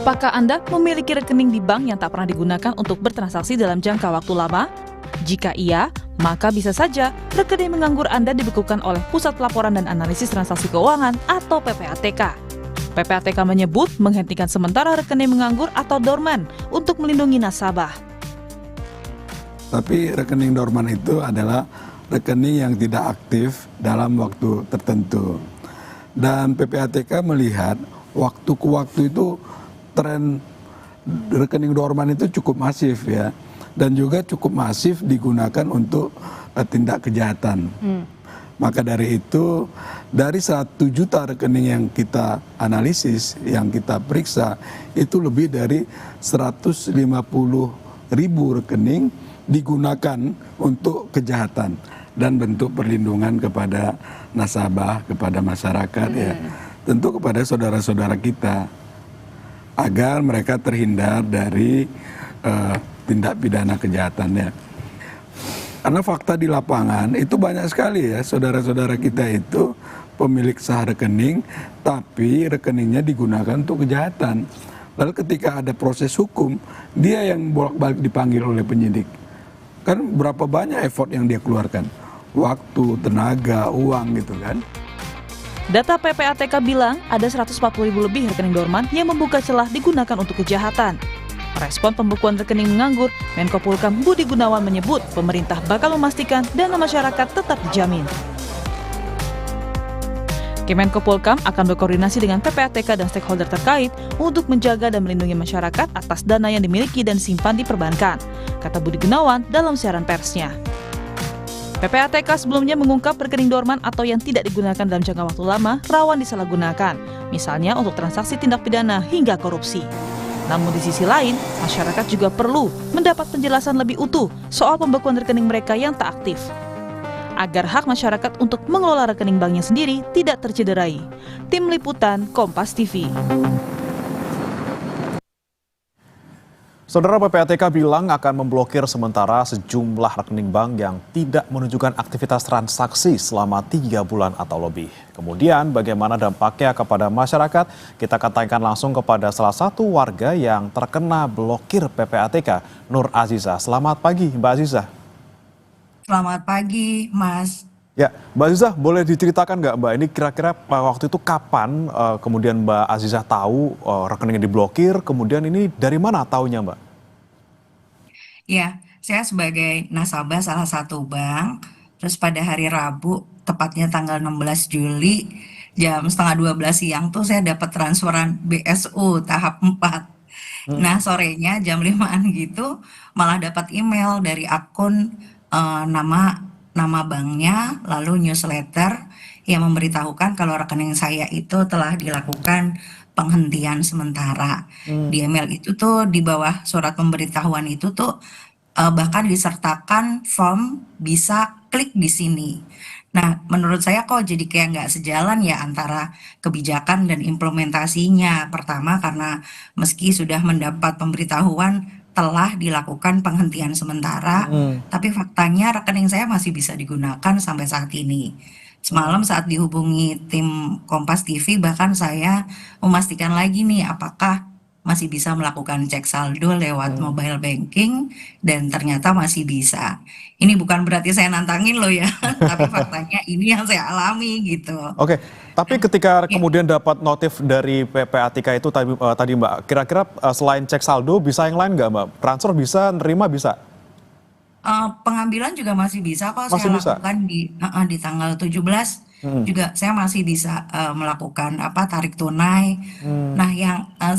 Apakah Anda memiliki rekening di bank yang tak pernah digunakan untuk bertransaksi dalam jangka waktu lama? Jika iya, maka bisa saja rekening menganggur Anda dibekukan oleh Pusat Pelaporan dan Analisis Transaksi Keuangan atau PPATK. PPATK menyebut menghentikan sementara rekening menganggur atau dorman untuk melindungi nasabah. Tapi rekening dorman itu adalah rekening yang tidak aktif dalam waktu tertentu. Dan PPATK melihat waktu ke waktu itu tren rekening dorman itu cukup masif ya. Dan juga cukup masif digunakan untuk tindak kejahatan. Maka dari itu, dari 1 juta rekening yang kita analisis, yang kita periksa, itu lebih dari 150.000 rekening digunakan untuk kejahatan dan bentuk perlindungan kepada nasabah, kepada masyarakat ya. Tentu kepada saudara-saudara kita, agar mereka terhindar dari tindak pidana kejahatannya. Karena fakta di lapangan itu banyak sekali ya, saudara-saudara kita itu pemilik sah rekening, tapi rekeningnya digunakan untuk kejahatan. Lalu ketika ada proses hukum, dia yang bolak-balik dipanggil oleh penyidik. Kan berapa banyak effort yang dia keluarkan? Waktu, tenaga, uang gitu kan. Data PPATK bilang ada 140.000 lebih rekening dorman yang membuka celah digunakan untuk kejahatan. Respon pembekuan rekening menganggur, Menko Polhukam Budi Gunawan menyebut pemerintah bakal memastikan dana masyarakat tetap dijamin. Kemenko Polhukam akan berkoordinasi dengan PPATK dan stakeholder terkait untuk menjaga dan melindungi masyarakat atas dana yang dimiliki dan simpan di perbankan, kata Budi Gunawan dalam siaran persnya. PPATK sebelumnya mengungkap rekening dorman atau yang tidak digunakan dalam jangka waktu lama rawan disalahgunakan, misalnya untuk transaksi tindak pidana hingga korupsi. Namun di sisi lain, masyarakat juga perlu mendapat penjelasan lebih utuh soal pembekuan rekening mereka yang tak aktif, agar hak masyarakat untuk mengelola rekening banknya sendiri tidak tercederai. Tim Liputan Kompas TV. Saudara, PPATK bilang akan memblokir sementara sejumlah rekening bank yang tidak menunjukkan aktivitas transaksi selama 3 bulan atau lebih. Kemudian bagaimana dampaknya kepada masyarakat? Kita akan tanyakan langsung kepada salah satu warga yang terkena blokir PPATK, Nur Aziza. Selamat pagi, Mbak Aziza. Selamat pagi, Mas. Ya, Mbak Aziza, boleh diceritakan nggak Mbak, ini kira-kira waktu itu kapan kemudian Mbak Aziza tahu rekeningnya diblokir, kemudian ini dari mana taunya Mbak? Ya, saya sebagai nasabah salah satu bank, terus pada hari Rabu, tepatnya tanggal 16 Juli, jam setengah 12 siang tuh saya dapat transferan BSU tahap 4. Nah, sorenya jam 5-an gitu, malah dapat email dari akun nama banknya, lalu newsletter yang memberitahukan kalau rekening saya itu telah dilakukan penghentian sementara. Di email itu tuh di bawah surat pemberitahuan itu tuh bahkan disertakan form bisa klik di sini. Nah, menurut saya kok jadi kayak nggak sejalan ya antara kebijakan dan implementasinya. Pertama karena meski sudah mendapat pemberitahuan telah dilakukan penghentian sementara, tapi faktanya rekening saya masih bisa digunakan sampai saat ini. Semalam saat dihubungi tim Kompas TV, bahkan saya memastikan lagi nih apakah masih bisa melakukan cek saldo lewat mobile banking, dan ternyata masih bisa. Ini bukan berarti saya nantangin loh ya, tapi faktanya ini yang saya alami gitu. Oke, tapi ketika kemudian dapat notif dari PPATK itu tadi Mbak, kira-kira selain cek saldo bisa yang lain nggak Mbak? Transfer bisa, nerima bisa? Pengambilan juga masih bisa kok Masih saya bisa? lakukan di tanggal 17 juga saya masih bisa melakukan tarik tunai. Nah, yang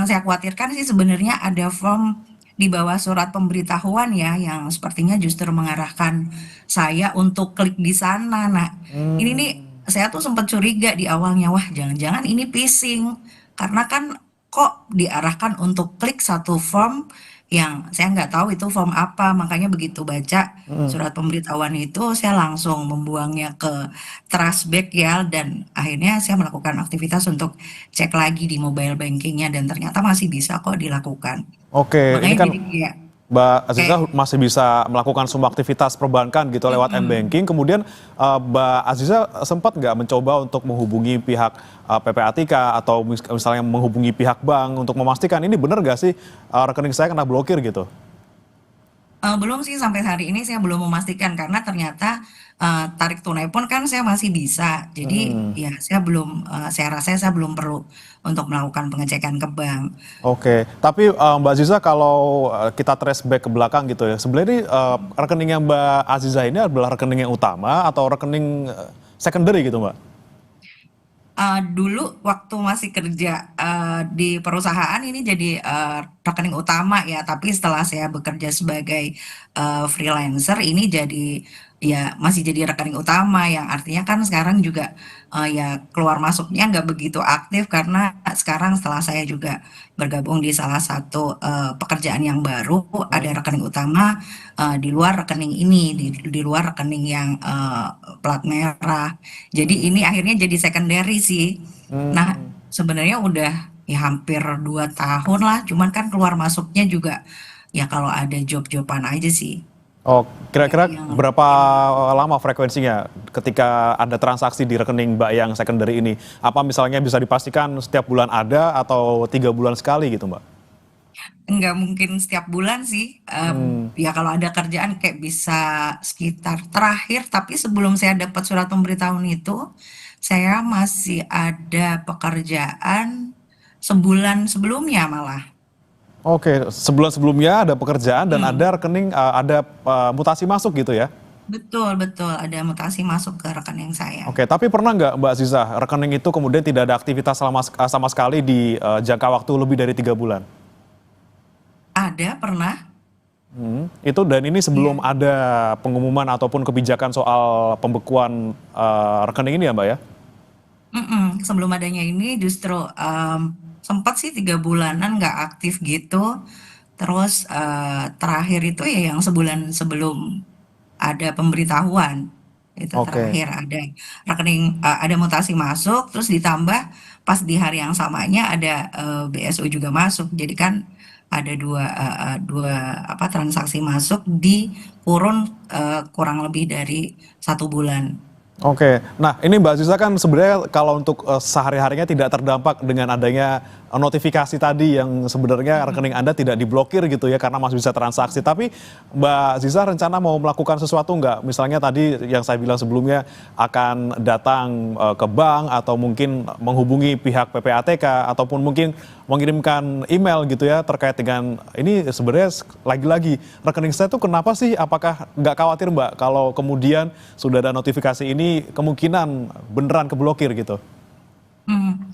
saya khawatirkan sih sebenarnya ada form di bawah surat pemberitahuan ya yang sepertinya justru mengarahkan saya untuk klik di sana. Nah, ini nih saya tuh sempat curiga di awalnya, wah jangan-jangan ini phishing karena kan kok diarahkan untuk klik satu form yang saya nggak tahu itu form apa, makanya begitu baca surat pemberitahuan itu saya langsung membuangnya ke trashback ya, dan akhirnya saya melakukan aktivitas untuk cek lagi di mobile bankingnya dan ternyata masih bisa kok dilakukan. Oke, ini Makanya kan jadi kayak Mbak Aziza Kayak masih bisa melakukan semua aktivitas perbankan gitu lewat mm-mm. m-banking. Kemudian Mbak Aziza sempat nggak mencoba untuk menghubungi pihak PPATK atau misalnya menghubungi pihak bank untuk memastikan ini benar nggak sih rekening saya kena blokir gitu? Belum sih sampai hari ini saya belum memastikan karena ternyata tarik tunai pun kan saya masih bisa. Jadi Mm-mm. ya saya rasa saya belum perlu untuk melakukan pengecekan ke bank. Oke, tapi Mbak Aziza kalau kita trace back ke belakang gitu ya, sebenarnya ini rekeningnya Mbak Aziza ini adalah rekening yang utama atau rekening secondary gitu Mbak? Dulu waktu masih kerja di perusahaan ini jadi rekening utama ya, tapi setelah saya bekerja sebagai freelancer ini jadi ya masih jadi rekening utama yang artinya kan sekarang juga ya keluar masuknya nggak begitu aktif karena sekarang setelah saya juga bergabung di salah satu pekerjaan yang baru ada rekening utama di luar rekening ini di luar rekening yang plat merah. Jadi ini akhirnya jadi secondary sih. Nah, Hmm. sebenarnya udah ya hampir 2 tahun lah, cuman kan keluar masuknya juga ya kalau ada job-joban aja sih. Oh, kira-kira Yang berapa rutin. lama frekuensinya ketika ada transaksi di rekening Mbak yang secondary ini? Apa misalnya bisa dipastikan setiap bulan ada atau 3 bulan sekali gitu Mbak? Nggak mungkin setiap bulan sih. Hmm. Ya kalau ada kerjaan kayak bisa sekitar terakhir, tapi sebelum saya dapat surat pemberitahuan itu, saya masih ada pekerjaan sebulan sebelumnya malah. Oke, sebulan sebelumnya ada pekerjaan dan Hmm. ada rekening, ada mutasi masuk gitu ya? Betul, betul. Ada mutasi masuk ke rekening saya. Oke, tapi pernah nggak Mbak Aziza rekening itu kemudian tidak ada aktivitas sama sekali di jangka waktu lebih dari 3 bulan? Ada, pernah. Itu dan ini sebelum Iya. ada pengumuman ataupun kebijakan soal pembekuan rekening ini ya Mbak ya? Sebelum adanya ini justru sempat sih 3 bulanan nggak aktif gitu. Terus terakhir itu ya yang sebulan sebelum ada pemberitahuan. Itu Oke. terakhir ada rekening, ada mutasi masuk, terus ditambah pas di hari yang samanya ada BSO juga masuk. Jadi kan ada dua apa transaksi masuk di kurun kurang lebih dari 1 bulan. Oke, nah ini Mbak Aziza kan sebenarnya kalau untuk sehari-harinya tidak terdampak dengan adanya notifikasi tadi yang sebenarnya rekening Anda tidak diblokir gitu ya karena masih bisa transaksi. Tapi Mbak Aziza rencana mau melakukan sesuatu nggak? Misalnya tadi yang saya bilang sebelumnya akan datang ke bank atau mungkin menghubungi pihak PPATK ataupun mungkin mengirimkan email gitu ya terkait dengan ini sebenarnya lagi-lagi rekening saya tuh kenapa sih? Apakah nggak khawatir Mbak kalau kemudian sudah ada notifikasi ini kemungkinan beneran keblokir gitu? Hmm,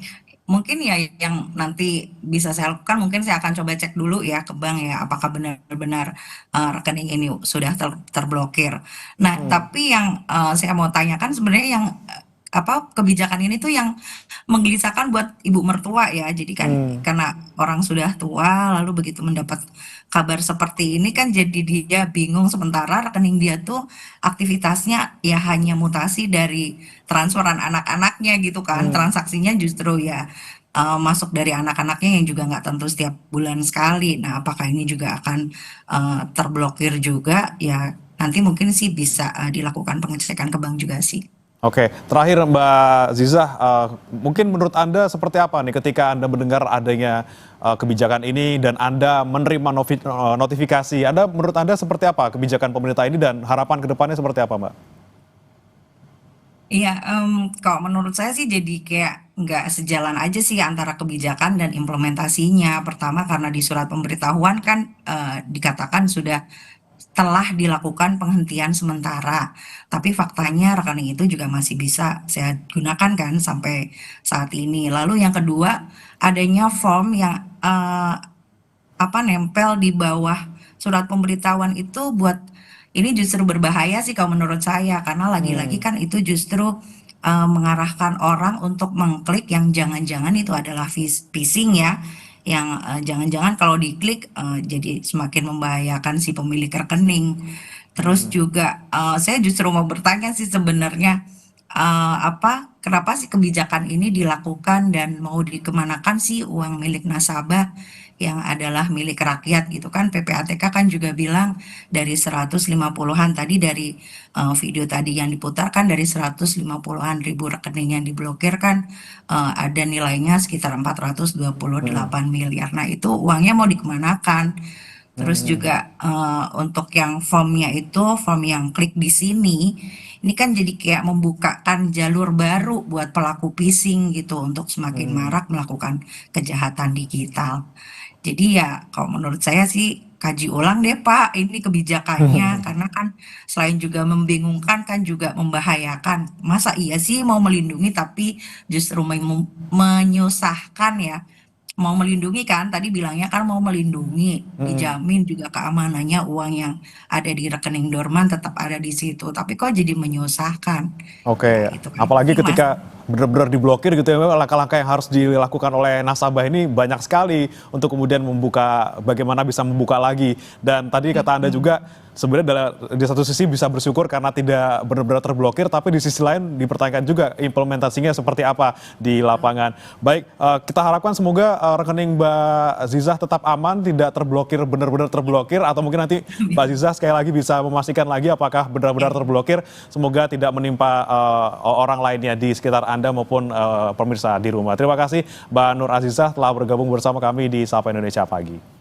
Mungkin ya yang nanti bisa saya lakukan, mungkin saya akan coba cek dulu ya ke bank ya, apakah benar-benar rekening ini sudah terblokir. Nah, tapi yang saya mau tanyakan sebenarnya yang apa kebijakan ini tuh yang menggelisahkan buat ibu mertua ya. Jadi kan Hmm. karena orang sudah tua, lalu begitu mendapat kabar seperti ini kan jadi dia bingung sementara rekening dia tuh aktivitasnya ya hanya mutasi dari transferan anak-anaknya gitu kan, Hmm. transaksinya justru ya masuk dari anak-anaknya yang juga nggak tentu setiap bulan sekali. Nah, apakah ini juga akan terblokir juga? Ya, nanti mungkin sih bisa dilakukan pengecekan ke bank juga sih. Oke, terakhir Mbak Ziza, mungkin menurut Anda seperti apa nih ketika Anda mendengar adanya kebijakan ini dan Anda menerima notifikasi, menurut Anda seperti apa kebijakan pemerintah ini dan harapan ke depannya seperti apa Mbak? Iya, kalau menurut saya sih jadi kayak nggak sejalan aja sih antara kebijakan dan implementasinya. Pertama karena di surat pemberitahuan kan dikatakan sudah telah dilakukan penghentian sementara. Tapi faktanya rekening itu juga masih bisa saya gunakan kan sampai saat ini. Lalu yang kedua, adanya form yang apa nempel di bawah surat pemberitahuan itu buat ini justru berbahaya sih kalau menurut saya karena lagi-lagi Hmm. kan itu justru mengarahkan orang untuk mengklik yang jangan-jangan itu adalah phishing ya yang jangan-jangan kalau diklik jadi semakin membahayakan si pemilik rekening. Terus juga saya justru mau bertanya sih sebenarnya kenapa sih kebijakan ini dilakukan dan mau dikemanakan sih uang milik nasabah yang adalah milik rakyat gitu kan. PPATK kan juga bilang dari 150-an tadi dari video tadi yang diputarkan dari 150-an ribu rekening yang diblokir kan ada nilainya sekitar 428 miliar. Nah, itu uangnya mau dikemanakan? Terus juga untuk yang formnya itu, form yang klik di sini, ini kan jadi kayak membukakan jalur baru buat pelaku phishing gitu untuk semakin marak melakukan kejahatan digital. Jadi ya kalau menurut saya sih kaji ulang deh Pak ini kebijakannya karena kan selain juga membingungkan kan juga membahayakan. Masa iya sih mau melindungi tapi justru menyusahkan ya. Mau melindungi kan tadi bilangnya kan mau melindungi, dijamin juga keamanannya uang yang ada di rekening dorman tetap ada di situ. Tapi kok jadi menyusahkan. Ya Oke, itu kan apalagi sih Mas. ketika benar-benar diblokir gitu ya, memang langkah-langkah yang harus dilakukan oleh nasabah ini banyak sekali untuk kemudian membuka, bagaimana bisa membuka lagi. Dan tadi kata Anda juga sebenarnya di satu sisi bisa bersyukur karena tidak benar-benar terblokir, tapi di sisi lain dipertanyakan juga implementasinya seperti apa di lapangan. Baik, kita harapkan semoga rekening Mbak Zizah tetap aman, tidak terblokir, benar-benar terblokir, atau mungkin nanti Mbak Zizah sekali lagi bisa memastikan lagi apakah benar-benar terblokir. Semoga tidak menimpa orang lainnya di sekitar Anda maupun pemirsa di rumah. Terima kasih Mbak Nur Azizah telah bergabung bersama kami di Sapa Indonesia Pagi.